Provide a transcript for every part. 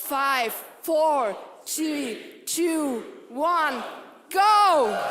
5, 4, 3, 2, 1, go!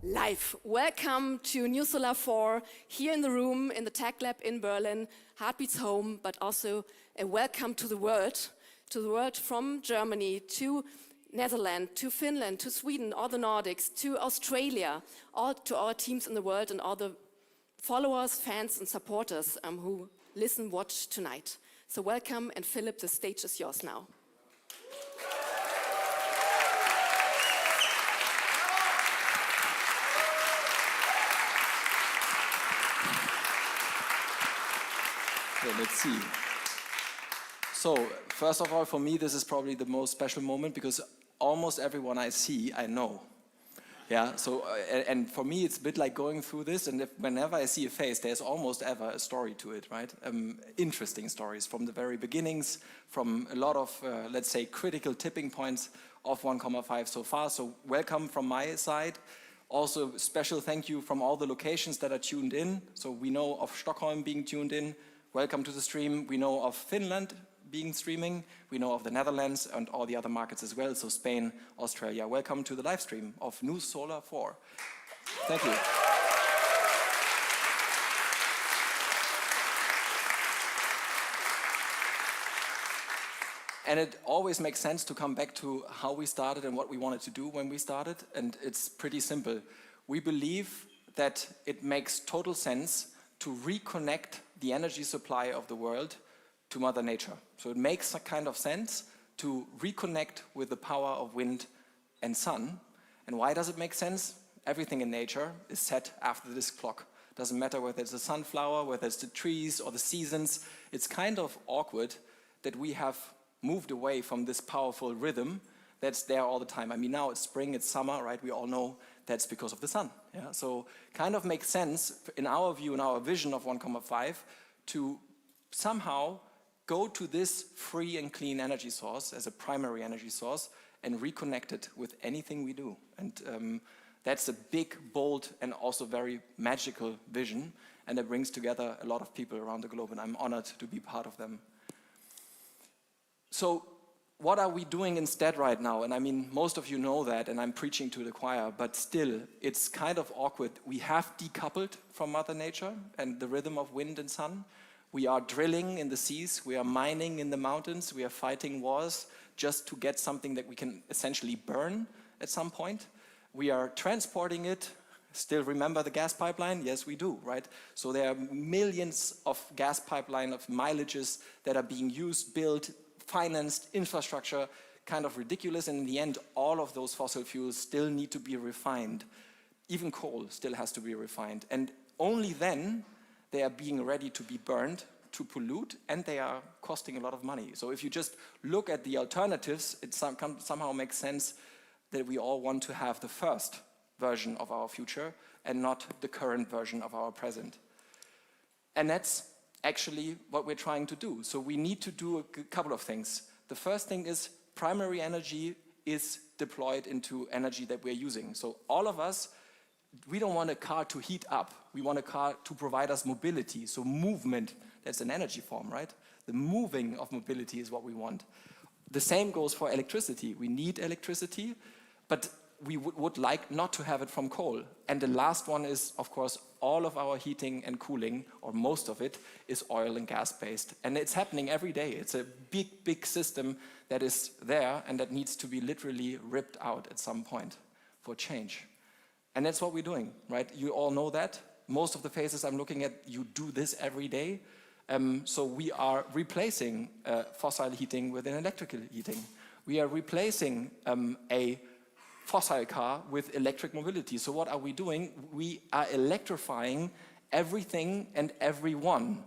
Live. Welcome to NEWSOLAR 4 here in the room in the TechLab in Berlin. Heartbeats home, but also a welcome to the world from Germany to Netherlands, to Finland, to Sweden, all the Nordics, to Australia, all to our teams in the world and all the followers, fans and supporters who listen, watch tonight. So welcome, and Philip, the stage is yours now. Let's see. So, first of all, for me, this is probably the most special moment because almost everyone I see, I know. Yeah, so, and for me, it's a bit like going through this, and whenever I see a face, there's almost ever a story to it, right? Interesting stories from the very beginnings, from a lot of, let's say, critical tipping points of 1KOMMA5 so far. So, welcome from my side. Also, special thank you from all the locations that are tuned in. So, we know of Stockholm being tuned in. Welcome to the stream. We know of Finland being streaming. We know of the Netherlands and all the other markets as well. So Spain, Australia. Welcome to the live stream of NEWSOLAR 4. Thank you. And it always makes sense to come back to how we started and what we wanted to do when we started. And it's pretty simple. We believe that it makes total sense to reconnect the energy supply of the world to Mother Nature. So it makes a kind of sense to reconnect with the power of wind and sun. And why does it make sense? Everything in nature is set after this clock. Doesn't matter whether it's a sunflower, whether it's the trees or the seasons. It's kind of awkward that we have moved away from this powerful rhythm that's there all the time. I mean, now it's spring, it's summer, right? We all know that's because of the sun. Yeah? So kind of makes sense in our view, in our vision of 1KOMMA5 to somehow go to this free and clean energy source as a primary energy source and reconnect it with anything we do. And that's a big, bold and also very magical vision, and it brings together a lot of people around the globe, and I'm honored to be part of them. So what are we doing instead right now? And I mean, most of you know that, and I'm preaching to the choir, but still, it's kind of awkward. We have decoupled from Mother Nature and the rhythm of wind and sun. We are drilling in the seas, we are mining in the mountains, we are fighting wars just to get something that we can essentially burn at some point. We are transporting it. Still remember the gas pipeline? Yes, we do, right? So there are millions of gas pipeline of mileages that are being used, built, financed, infrastructure, kind of ridiculous, and in the end all of those fossil fuels still need to be refined. Even coal still has to be refined, and only then they are being ready to be burned, to pollute, and they are costing a lot of money. So if you just look at the alternatives, it somehow makes sense that we all want to have the first version of our future and not the current version of our present. And that's actually what we're trying to do. So we need to do a couple of things. The first thing is primary energy is deployed into energy that we're using. So all of us, we don't want a car to heat up. We want a car to provide us mobility. So movement, that's an energy form, right? The moving of mobility is what we want. The same goes for electricity. We need electricity, but we would like not to have it from coal. And the last one is, of course, all of our heating and cooling, or most of it, is oil and gas based. And it's happening every day. It's a big, big system that is there and that needs to be literally ripped out at some point for change. And that's what we're doing, right? You all know that. Most of the faces I'm looking at, you do this every day. So we are replacing fossil heating with an electrical heating. We are replacing a fossil car with electric mobility. So what are we doing? We are electrifying everything and everyone.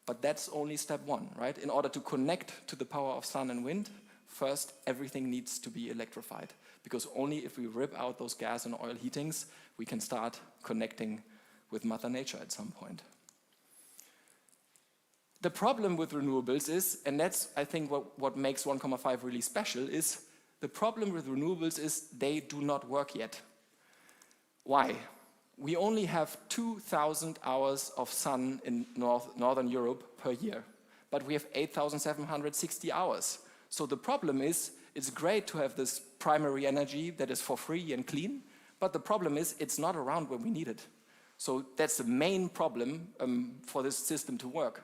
But that's only step one, right? In order to connect to the power of sun and wind, first everything needs to be electrified. Because only if we rip out those gas and oil heatings, we can start connecting with Mother Nature at some point. The problem with renewables is, and that's I think what makes 1KOMMA5 really special, is the problem with renewables is they do not work yet. Why? We only have 2,000 hours of sun in Northern Europe per year, but we have 8,760 hours. So the problem is, it's great to have this primary energy that is for free and clean, but the problem is it's not around when we need it. So that's the main problem for this system to work.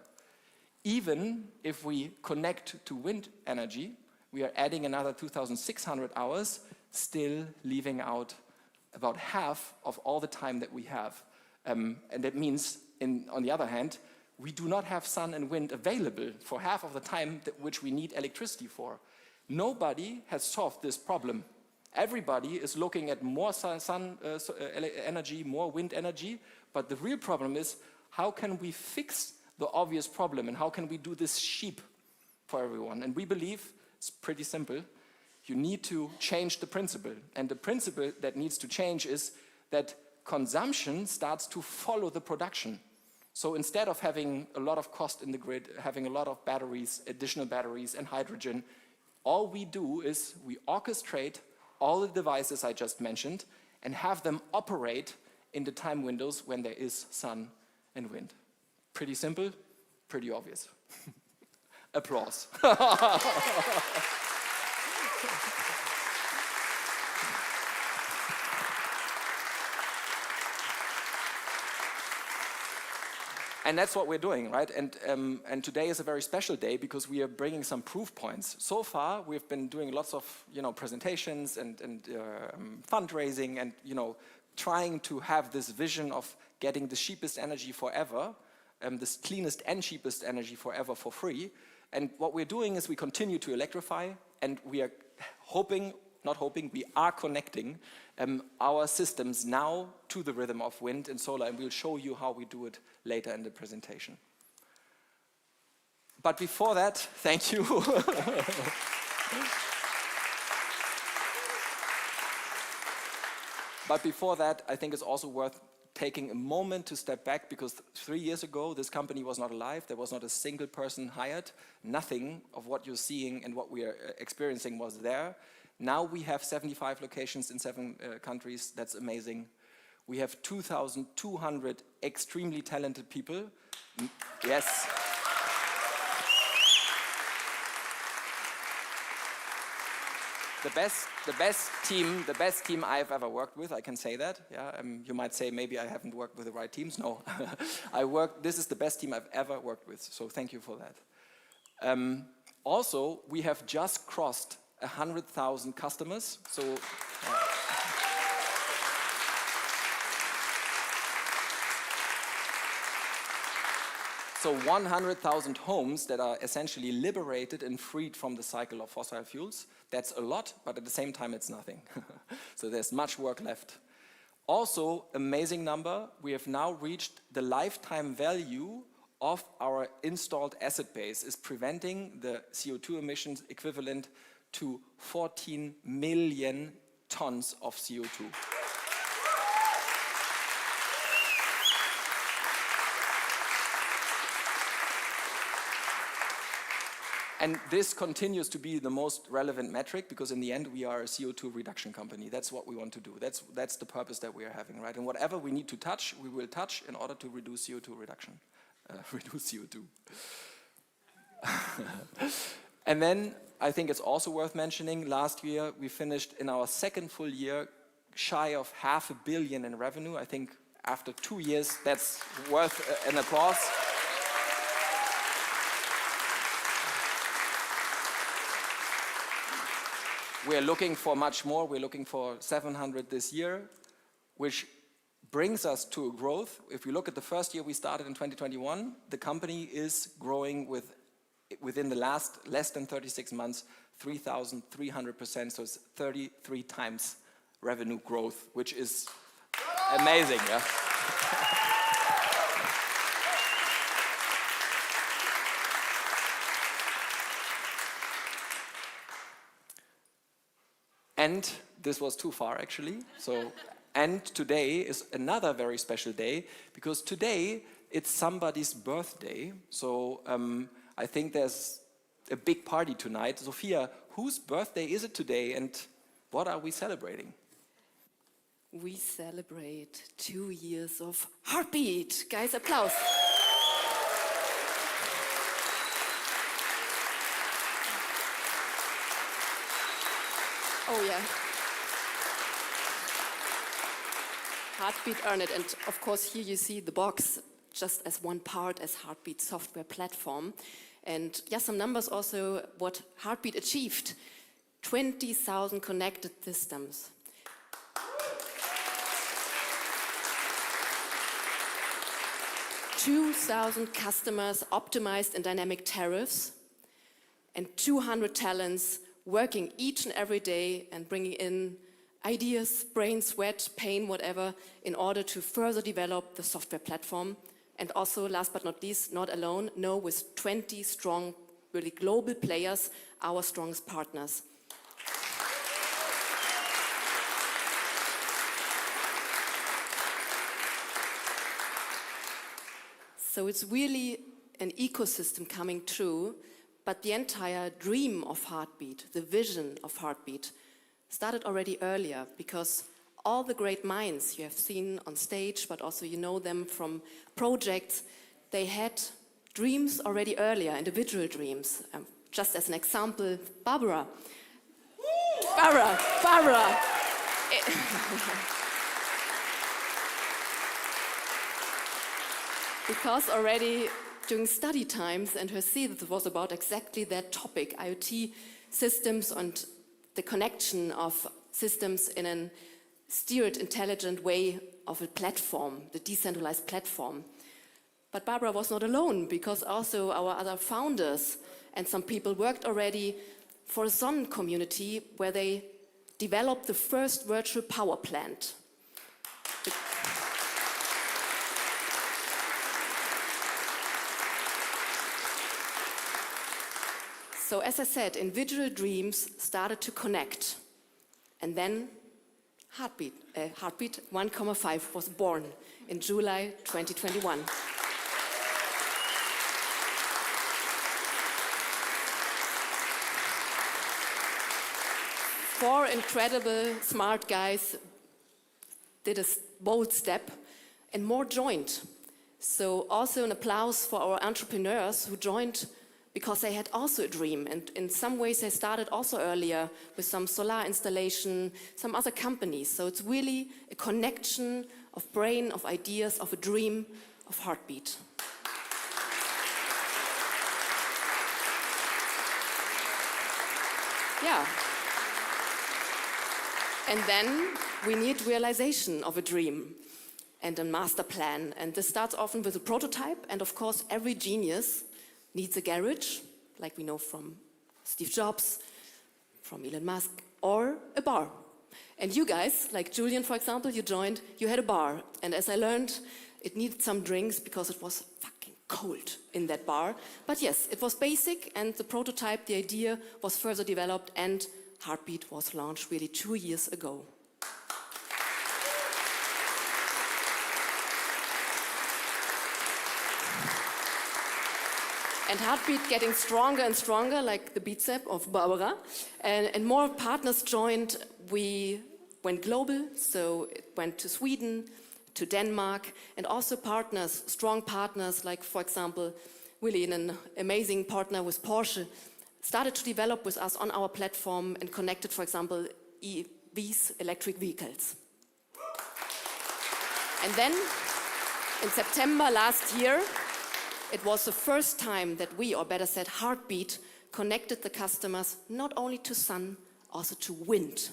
Even if we connect to wind energy, we are adding another 2,600 hours, still leaving out about half of all the time that we have. And that means, on the other hand, we do not have sun and wind available for half of the time which we need electricity for. Nobody has solved this problem. Everybody is looking at more sun energy, more wind energy, but the real problem is, how can we fix the obvious problem, and how can we do this cheap for everyone? And we believe it's pretty simple. You need to change the principle. And the principle that needs to change is that consumption starts to follow the production. So instead of having a lot of cost in the grid, having a lot of batteries, additional batteries and hydrogen, all we do is we orchestrate all the devices I just mentioned and have them operate in the time windows when there is sun and wind. Pretty simple, pretty obvious. Applause. And that's what we're doing, right? And today is a very special day because we are bringing some proof points. So far, we've been doing lots of presentations and fundraising and trying to have this vision of getting the cheapest energy forever, this cleanest and cheapest energy forever for free. And what we're doing is we continue to electrify, and we are we are connecting our systems now to the rhythm of wind and solar, and we'll show you how we do it later in the presentation. But before that, thank you. But before that, I think it's also worth taking a moment to step back, because 3 years ago, this company was not alive. There was not a single person hired. Nothing of what you're seeing and what we are experiencing was there. Now we have 75 locations in 7 countries. That's amazing. We have 2,200 extremely talented people. Yes. The best team I've ever worked with, I can say that. Yeah, you might say maybe I haven't worked with the right teams. No, this is the best team I've ever worked with, so thank you for that. Also, we have just crossed 100,000 customers, so... So 100,000 homes that are essentially liberated and freed from the cycle of fossil fuels. That's a lot, but at the same time it's nothing. So there's much work left. Also, amazing number, we have now reached the lifetime value of our installed asset base is preventing the CO2 emissions equivalent to 14 million tons of CO2. And this continues to be the most relevant metric, because in the end we are a CO2 reduction company. That's what we want to do. That's the purpose that we are having, right? And whatever we need to touch, we will touch in order to reduce CO2 reduction. Reduce CO2. And then I think it's also worth mentioning, last year we finished in our second full year shy of $500 million in revenue. I think after 2 years that's worth an applause. We're looking for much more. We're looking for 700 this year, which brings us to a growth. If we look at the first year we started in 2021, the company is growing within the less than 36 months, 3,300%. So it's 33 times revenue growth, which is amazing. Yeah. And this was too far, actually. And today is another very special day, because today it's somebody's birthday. So I think there's a big party tonight. Sophia, whose birthday is it today and what are we celebrating? We celebrate 2 years of Heartbeat. Guys, applause. Oh, yeah. Heartbeat earned it. And of course, here you see the box just as one part as Heartbeat software platform. And yeah, some numbers also what Heartbeat achieved. 20,000 connected systems. 2,000 customers optimized in dynamic tariffs, and 200 talents working each and every day and bringing in ideas, brain, sweat, pain, whatever, in order to further develop the software platform. And also, last but not least, not alone, no, with 20 strong, really global players, our strongest partners. So it's really an ecosystem coming true, but the entire dream of Heartbeat, the vision of Heartbeat, started already earlier, because all the great minds you have seen on stage, but also you know them from projects, they had dreams already earlier, individual dreams. Just as an example, Barbara. Barbara. Because already during study times and her thesis was about exactly that topic, IoT systems and the connection of systems in a steered, intelligent way of a platform, the decentralized platform. But Barbara was not alone, because also our other founders and some people worked already for a Sonnen community where they developed the first virtual power plant. So as I said, individual dreams started to connect. And then Heartbeat 1KOMMA5 was born in July 2021. Four incredible, smart guys did a bold step, and more joined. So also an applause for our entrepreneurs who joined because they had also a dream, and in some ways they started also earlier with some solar installation, some other companies. So it's really a connection of brain, of ideas, of a dream, of Heartbeat. Yeah. And then we need realization of a dream and a master plan. And this starts often with a prototype, and of course every genius needs a garage, like we know from Steve Jobs, from Elon Musk, or a bar. And you guys, like Julian, for example, you joined, you had a bar. And as I learned, it needed some drinks because it was fucking cold in that bar. But yes, it was basic, and the prototype, the idea, was further developed, and Heartbeat was launched really 2 years ago. And Heartbeat getting stronger and stronger, like the beat step of Barbara. And more partners joined. We went global, so it went to Sweden, to Denmark, and also partners, strong partners, like, for example, really an amazing partner with Porsche, started to develop with us on our platform and connected, for example, EVs, electric vehicles. And then, in September last year, it was the first time that we, or better said, Heartbeat, connected the customers not only to sun, also to wind,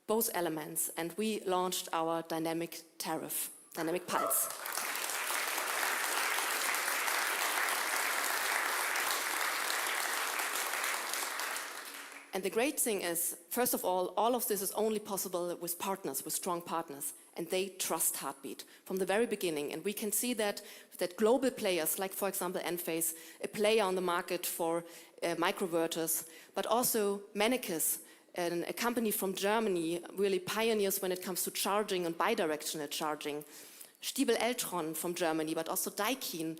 both elements. And we launched our dynamic tariff, dynamic pulse. And the great thing is, first of all of this is only possible with partners, with strong partners. And they trust Heartbeat from the very beginning. And we can see that global players, like for example Enphase, a player on the market for microinverters, but also Mennekes, a company from Germany, really pioneers when it comes to charging and bidirectional charging, Stiebel Eltron from Germany, but also Daikin,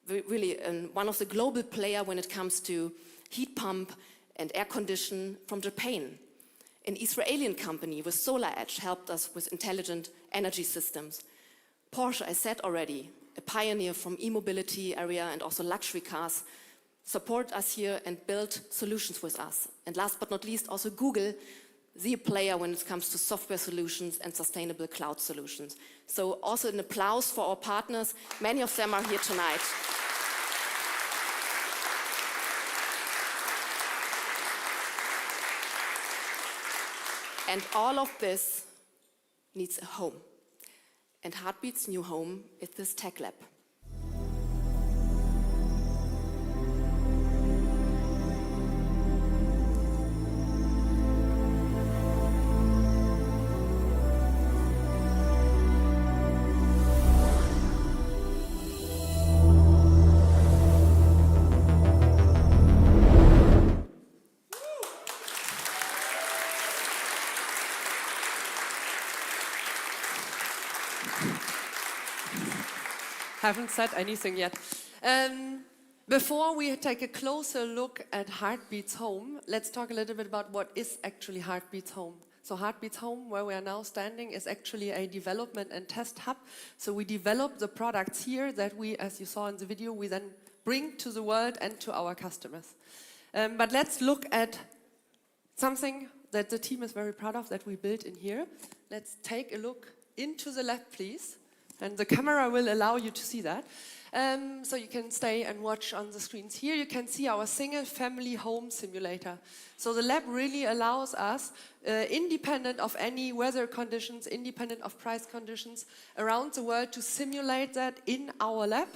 really one of the global player when it comes to heat pump and air condition from Japan. An Israeli company with Solar Edge helped us with intelligent energy systems. Porsche, I said already, a pioneer from e-mobility area and also luxury cars, support us here and build solutions with us. And last but not least, also Google, the player when it comes to software solutions and sustainable cloud solutions. So also an applause for our partners. Many of them are here tonight. And all of this needs a home. And Heartbeat's new home is this TechLab. Haven't said anything yet. Before we take a closer look at Heartbeat's home, let's talk a little bit about what is actually Heartbeat's home. So Heartbeat's home, where we are now standing, is actually a development and test hub. So we develop the products here that we, as you saw in the video, we then bring to the world and to our customers. But let's look at something that the team is very proud of that we built in here. Let's take a look into the lab, please. And the camera will allow you to see that. So you can stay and watch on the screens. Here you can see our single family home simulator. So the lab really allows us, independent of any weather conditions, independent of price conditions around the world, to simulate that in our lab.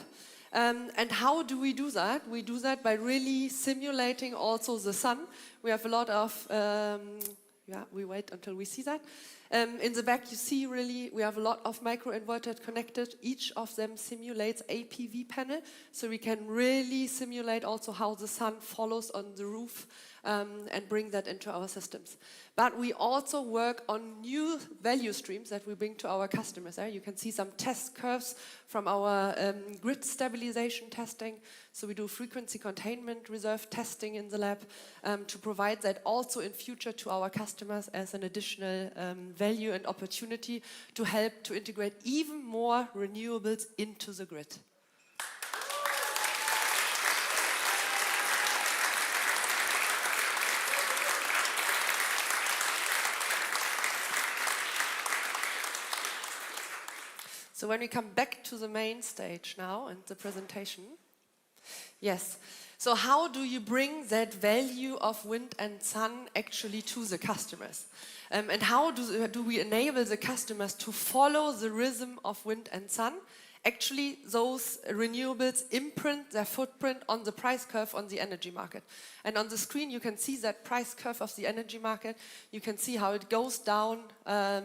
And how do we do that? We do that by really simulating also the sun. We have a lot of, we wait until we see that. In the back you see really we have a lot of microinverters connected. Each of them simulates a PV panel, so we can really simulate also how the sun follows on the roof and bring that into our systems. But we also work on new value streams that we bring to our customers. You can see some test curves from our grid stabilization testing. So we do frequency containment reserve testing in the lab to provide that also in future to our customers as an additional value and opportunity to help to integrate even more renewables into the grid. So when we come back to the main stage now and the presentation, yes. So how do you bring that value of wind and sun actually to the customers? And how do we enable the customers to follow the rhythm of wind and sun? Actually, those renewables imprint their footprint on the price curve on the energy market. And on the screen, you can see that price curve of the energy market. You can see how it goes down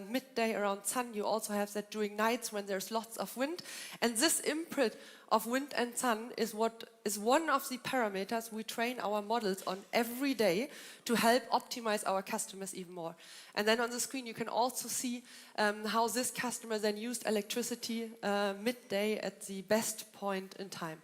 midday around sun. You also have that during nights when there's lots of wind. And this imprint of wind and sun is what is one of the parameters we train our models on every day to help optimize our customers even more. And then on the screen you can also see how this customer then used electricity midday at the best point in time.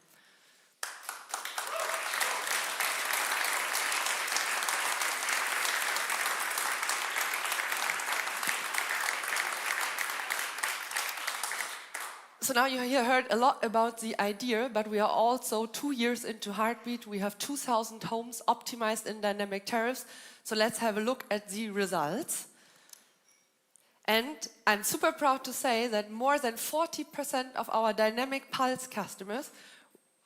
So now you heard a lot about the idea, but we are also 2 years into Heartbeat. We have 2,000 homes optimized in dynamic tariffs. So let's have a look at the results. And I'm super proud to say that more than 40% of our dynamic pulse customers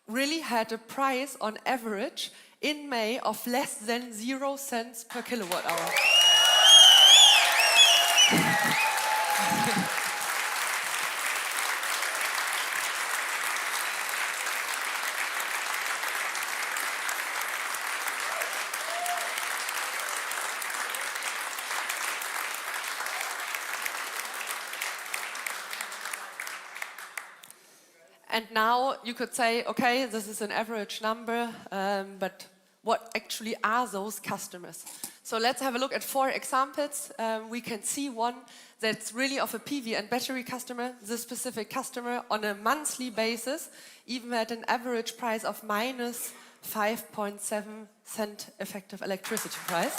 really had a price on average in May of less than 0 cents per kilowatt hour. And now you could say, okay, this is an average number, but what actually are those customers? So let's have a look at 4 examples. We can see one that's really of a PV and battery customer. This specific customer on a monthly basis, even at an average price of minus 5.7 cent effective electricity price.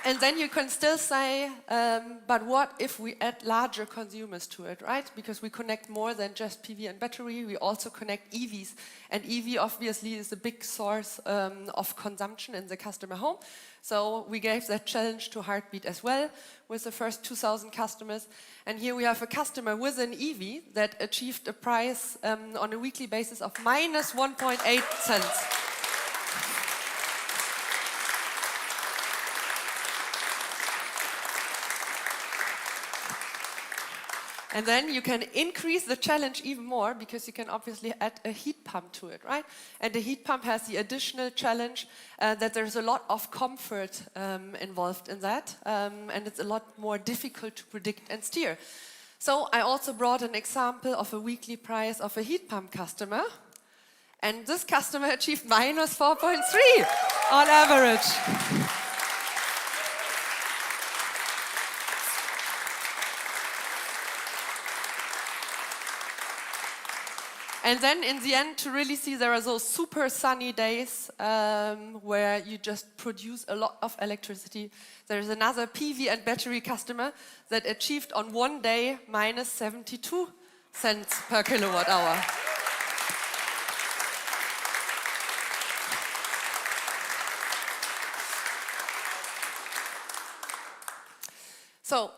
And then you can still say, but what if we add larger consumers to it, right? Because we connect more than just PV and battery, we also connect EVs. And EV obviously is a big source of consumption in the customer home. So we gave that challenge to Heartbeat as well with the first 2,000 customers. And here we have a customer with an EV that achieved a price on a weekly basis of minus 1.8 cents. And then you can increase the challenge even more because you can obviously add a heat pump to it, right? And the heat pump has the additional challenge that there's a lot of comfort involved in that. And it's a lot more difficult to predict and steer. So I also brought an example of a weekly price of a heat pump customer. And this customer achieved minus 4.3 on average. And then in the end, to really see, there are those super sunny days where you just produce a lot of electricity. There's another PV and battery customer that achieved on one day minus 72 cents per kilowatt hour. So,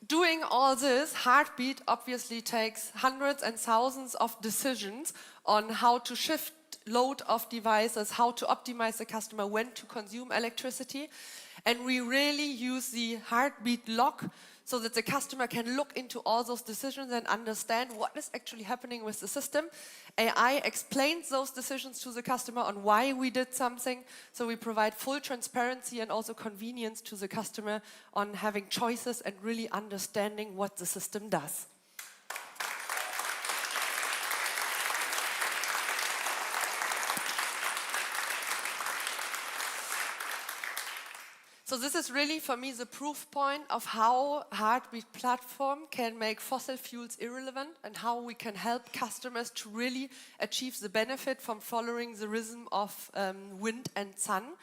doing all this, Heartbeat obviously takes hundreds and thousands of decisions on how to shift load of devices, how to optimize the customer, when to consume electricity. And we really use the Heartbeat lock so that the customer can look into all those decisions and understand what is actually happening with the system. AI explains those decisions to the customer on why we did something, so we provide full transparency and also convenience to the customer on having choices and really understanding what the system does. So this is really, for me, the proof point of how Heartbeat platform can make fossil fuels irrelevant and how we can help customers to really achieve the benefit from following the rhythm of wind and sun.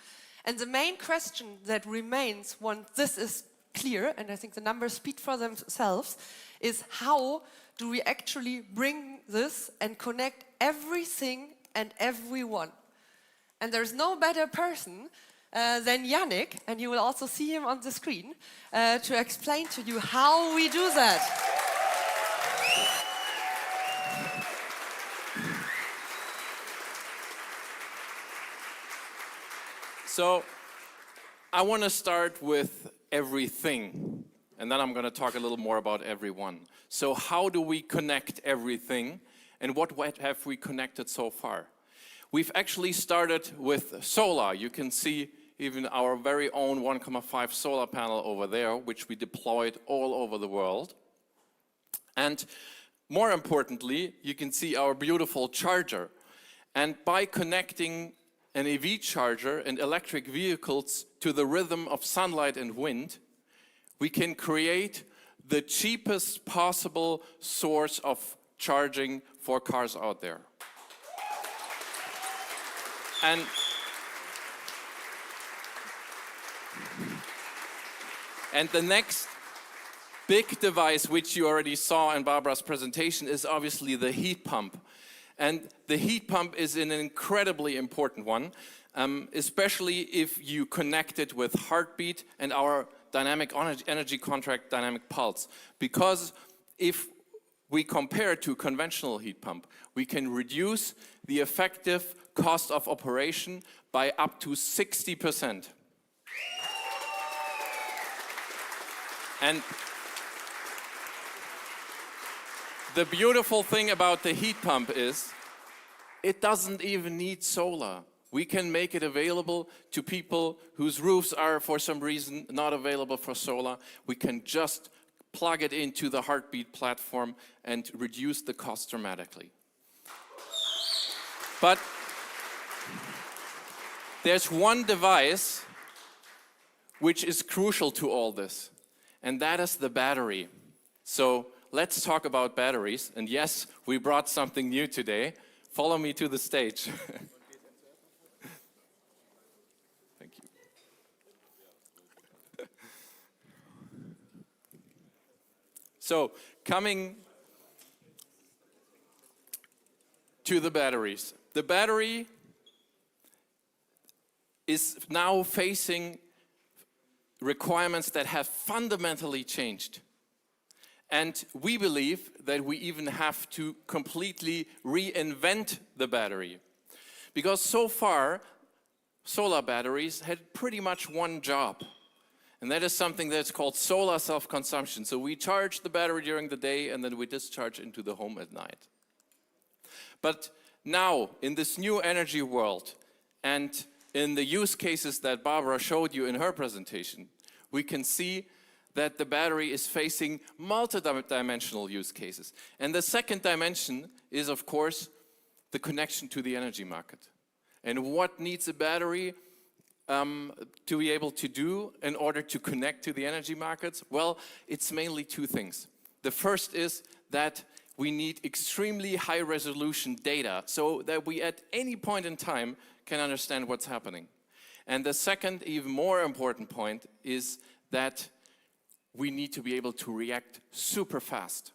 And the main question that remains once this is clear, and I think the numbers speak for themselves, is how do we actually bring this and connect everything and everyone? And there's no better person than Yannick, and you will also see him on the screen, to explain to you how we do that. So, I want to start with everything, and then I'm going to talk a little more about everyone. So, how do we connect everything, and what have we connected so far? We've actually started with solar. You can see even our very own 1KOMMA5 solar panel over there, which we deployed all over the world. And more importantly, you can see our beautiful charger. And by connecting an EV charger and electric vehicles to the rhythm of sunlight and wind, we can create the cheapest possible source of charging for cars out there. And the next big device, which you already saw in Barbara's presentation, is obviously the heat pump. And the heat pump is an incredibly important one, especially if you connect it with Heartbeat and our dynamic energy contract, Dynamic Pulse. Because if we compare it to a conventional heat pump, we can reduce the effective cost of operation by up to 60%. And the beautiful thing about the heat pump is it doesn't even need solar. We can make it available to people whose roofs are for some reason not available for solar. We can just plug it into the Heartbeat platform and reduce the cost dramatically. But there's one device which is crucial to all this, and that is the battery. So let's talk about batteries. And yes, we brought something new today. Follow me to the stage. Thank you. So, coming to the batteries. The battery is now facing requirements that have fundamentally changed. And we believe that we even have to completely reinvent the battery. Because so far, solar batteries had pretty much one job. And that is something that's called solar self-consumption. So we charge the battery during the day and then we discharge into the home at night. But now, in this new energy world, and in the use cases that Barbara showed you in her presentation, we can see that the battery is facing multi-dimensional use cases. And the second dimension is, of course, the connection to the energy market. And what needs a battery to be able to do in order to connect to the energy markets? Well, it's mainly two things. The first is that we need extremely high resolution data so that we at any point in time can understand what's happening. And the second, even more important point is that we need to be able to react super fast.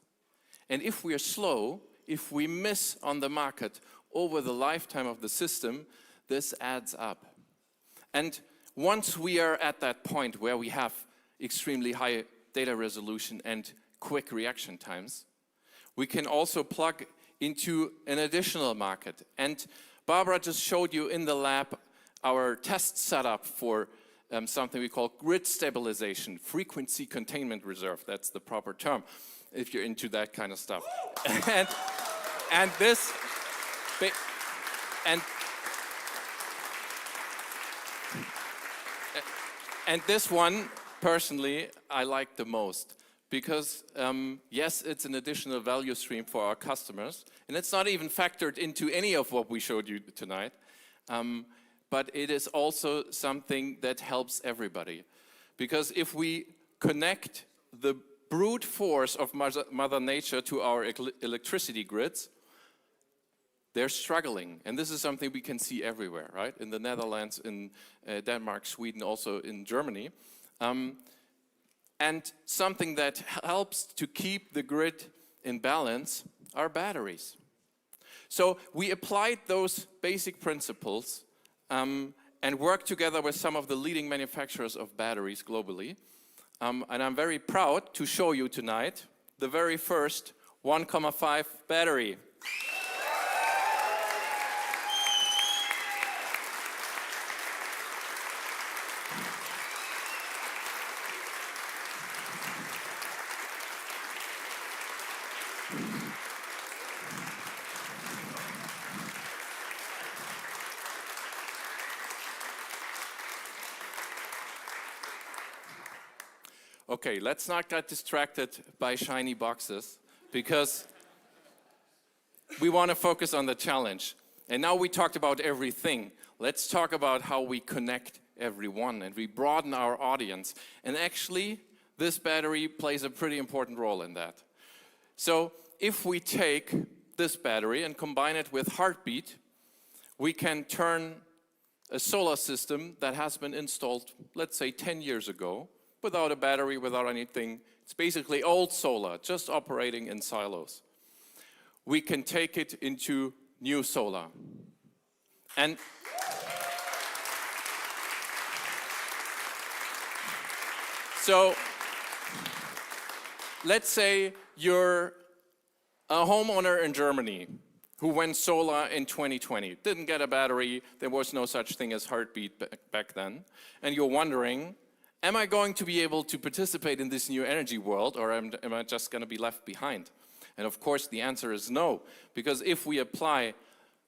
And if we are slow, if we miss on the market over the lifetime of the system, this adds up. And once we are at that point where we have extremely high data resolution and quick reaction times, we can also plug into an additional market. And Barbara just showed you in the lab our test setup for something we call grid stabilization, frequency containment reserve. That's the proper term if you're into that kind of stuff. And this one, personally, I like the most. Because, yes, it's an additional value stream for our customers. And it's not even factored into any of what we showed you tonight. But it is also something that helps everybody. Because if we connect the brute force of Mother Nature to our electricity grids, they're struggling. And this is something we can see everywhere, right? In the Netherlands, in Denmark, Sweden, also in Germany. And something that helps to keep the grid in balance are batteries. So we applied those basic principles and worked together with some of the leading manufacturers of batteries globally. And I'm very proud to show you tonight the very first 1,5 battery. Okay, let's not get distracted by shiny boxes because we want to focus on the challenge. And now we talked about everything. Let's talk about how we connect everyone and we broaden our audience. And actually, this battery plays a pretty important role in that. So if we take this battery and combine it with Heartbeat, we can turn a solar system that has been installed, let's say 10 years ago, without a battery, without anything. It's basically old solar, just operating in silos. We can take it into NEWSOLAR. And so, let's say you're a homeowner in Germany who went solar in 2020, didn't get a battery, there was no such thing as Heartbeat back then, and you're wondering, am I going to be able to participate in this new energy world, or am I just going to be left behind? And of course, the answer is no, because if we apply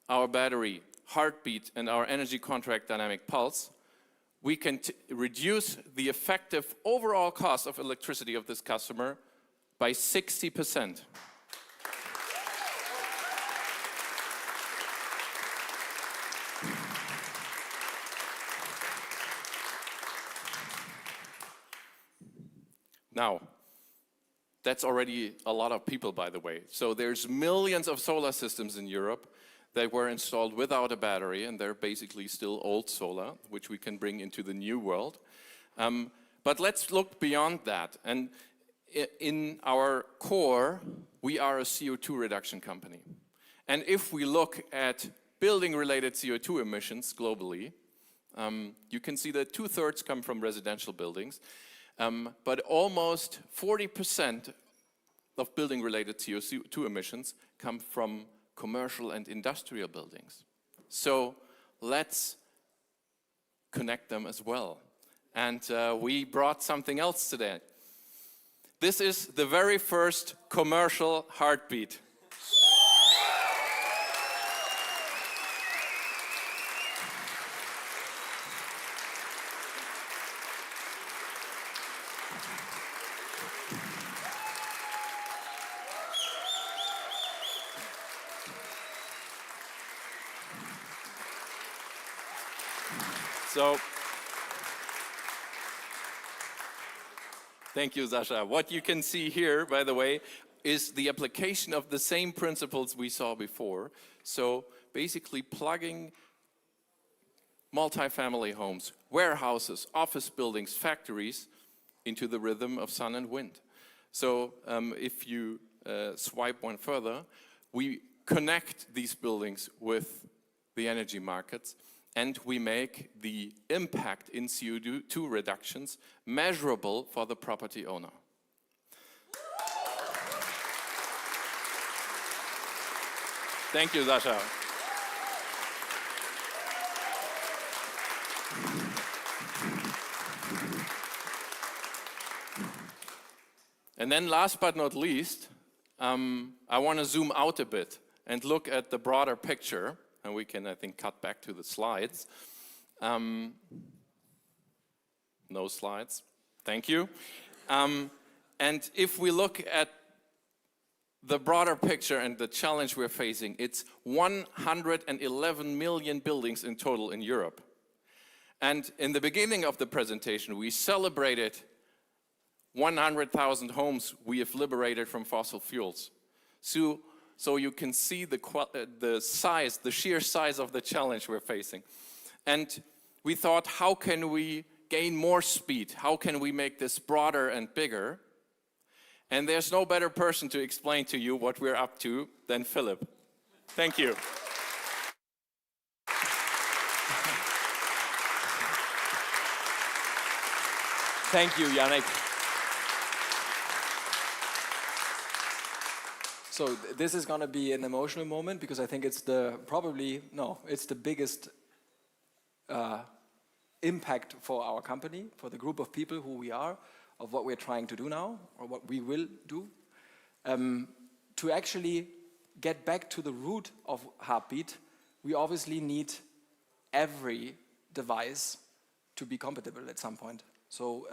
our battery, Heartbeat, and our energy contract dynamic pulse, we can reduce the effective overall cost of electricity of this customer by 60%. Now, that's already a lot of people, by the way. So there's millions of solar systems in Europe that were installed without a battery, and they're basically still old solar, which we can bring into the new world. But let's look beyond that. And in our core, we are a CO2 reduction company. And if we look at building-related CO2 emissions globally, you can see that 2/3 come from residential buildings, but almost 40% of building-related CO2 emissions come from commercial and industrial buildings. So let's connect them as well. And we brought something else today. This is the very first commercial heartbeat. So, thank you, Sasha. What you can see here, by the way, is the application of the same principles we saw before. So basically plugging multifamily homes, warehouses, office buildings, factories into the rhythm of sun and wind. So if you swipe one further, we connect these buildings with the energy markets, and we make the impact in CO2 reductions measurable for the property owner. Thank you, Sasha. And then last but not least, I want to zoom out a bit and look at the broader picture. And we can, I think, cut back to the slides. No slides. Thank you. And if we look at the broader picture and the challenge we're facing, it's 111 million buildings in total in Europe. And in the beginning of the presentation, we celebrated 100,000 homes we have liberated from fossil fuels. So you can see the size, the sheer size of the challenge we're facing. And we thought, how can we gain more speed? How can we make this broader and bigger? And there's no better person to explain to you what we're up to than Philip. Thank you. Thank you, Yannick. So this is going to be an emotional moment because I think it's it's the biggest impact for our company, for the group of people who we are, of what we're trying to do now, or what we will do. To actually get back to the root of Heartbeat, we obviously need every device to be compatible at some point. So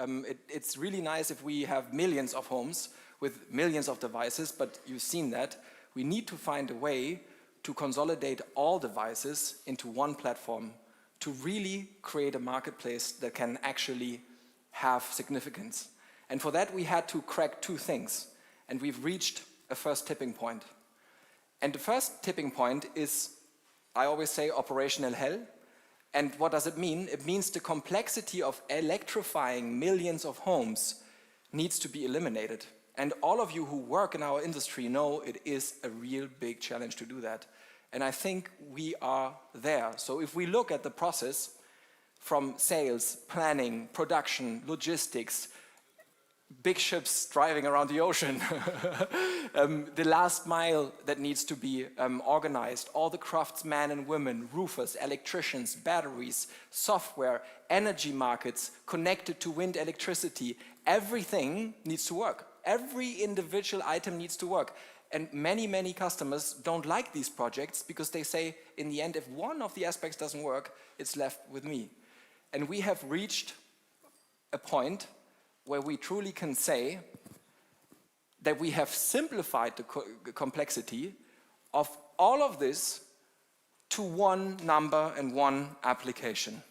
it's really nice if we have millions of homes with millions of devices, but you've seen that. We need to find a way to consolidate all devices into one platform to really create a marketplace that can actually have significance. And for that, we had to crack two things. And we've reached a first tipping point. And the first tipping point is, I always say, operational hell. And what does it mean? It means the complexity of electrifying millions of homes needs to be eliminated. And all of you who work in our industry know it is a real big challenge to do that. And I think we are there. So if we look at the process from sales, planning, production, logistics, big ships driving around the ocean, the last mile that needs to be organized, all the craftsmen and women, roofers, electricians, batteries, software, energy markets connected to wind electricity, everything needs to work. Every individual item needs to work. And many, many customers don't like these projects because they say, in the end, if one of the aspects doesn't work, it's left with me. And we have reached a point where we truly can say, that we have simplified the complexity of all of this to one number and one application.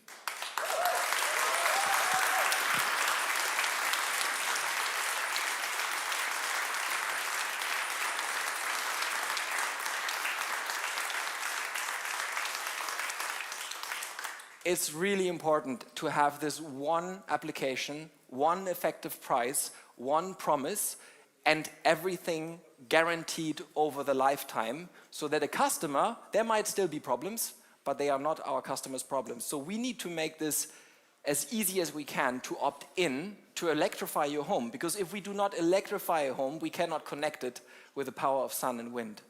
It's really important to have this one application, one effective price, one promise, and everything guaranteed over the lifetime, so that a customer, there might still be problems, but they are not our customers' problems. So we need to make this as easy as we can to opt in to electrify your home, because if we do not electrify a home, we cannot connect it with the power of sun and wind.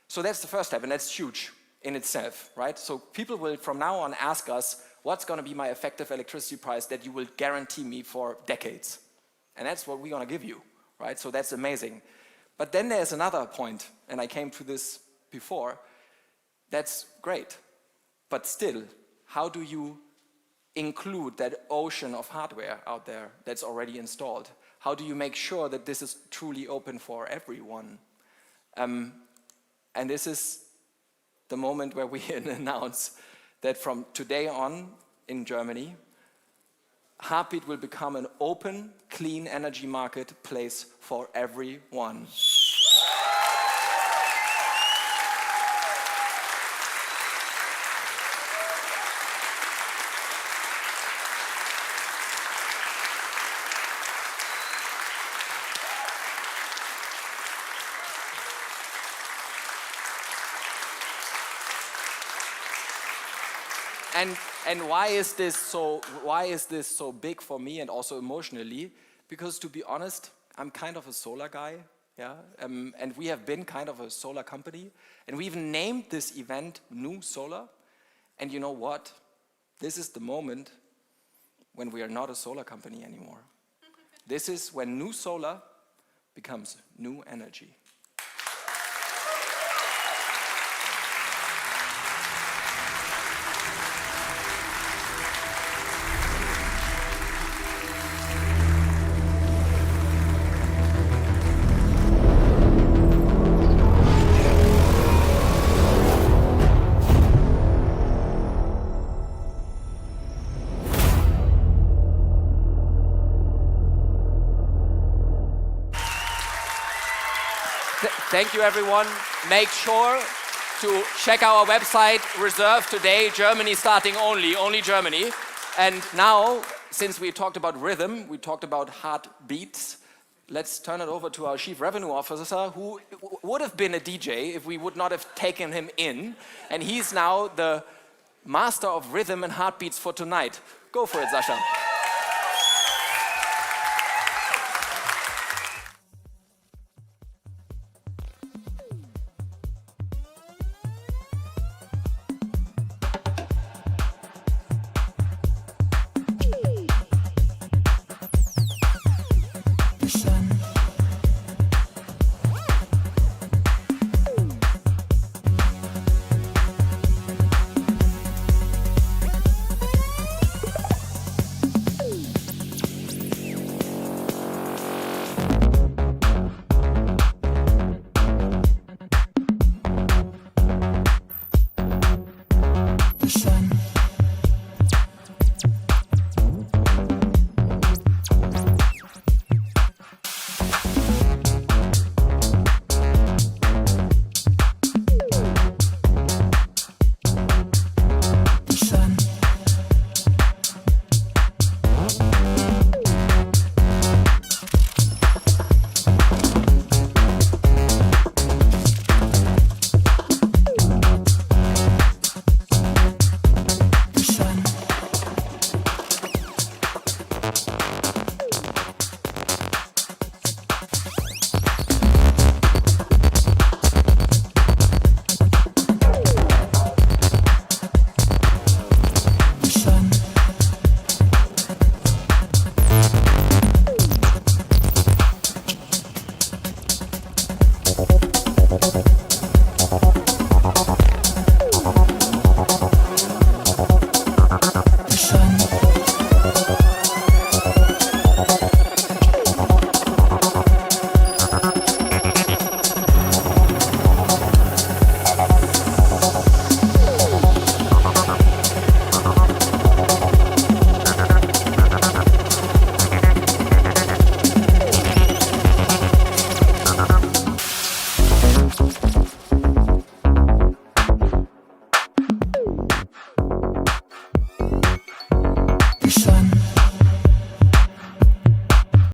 So that's the first step, and that's huge in itself, right? So people will from now on ask us, what's going to be my effective electricity price that you will guarantee me for decades? And that's what we're going to give you, right? So that's amazing. But then there's another point, and I came to this before. That's great, but still, how do you include that ocean of hardware out there that's already installed? How do you make sure that this is truly open for everyone? And this is the moment where we announce that from today on in Germany, Heartbeat will become an open, clean energy marketplace for everyone. And why is this so big for me and also emotionally? Because to be honest, I'm kind of a solar guy, yeah, and we have been kind of a solar company, and we even named this event NEWSOLAR. And you know what? This is the moment when we are not a solar company anymore. This is when NEWSOLAR becomes new energy. Thank you, everyone. Make sure to check our website, reserve today, Germany starting only Germany. And now, since we talked about rhythm, we talked about heartbeats, let's turn it over to our Chief Revenue Officer, who would have been a DJ if we would not have taken him in. And he's now the master of rhythm and heartbeats for tonight. Go for it, Sascha. Reinvention.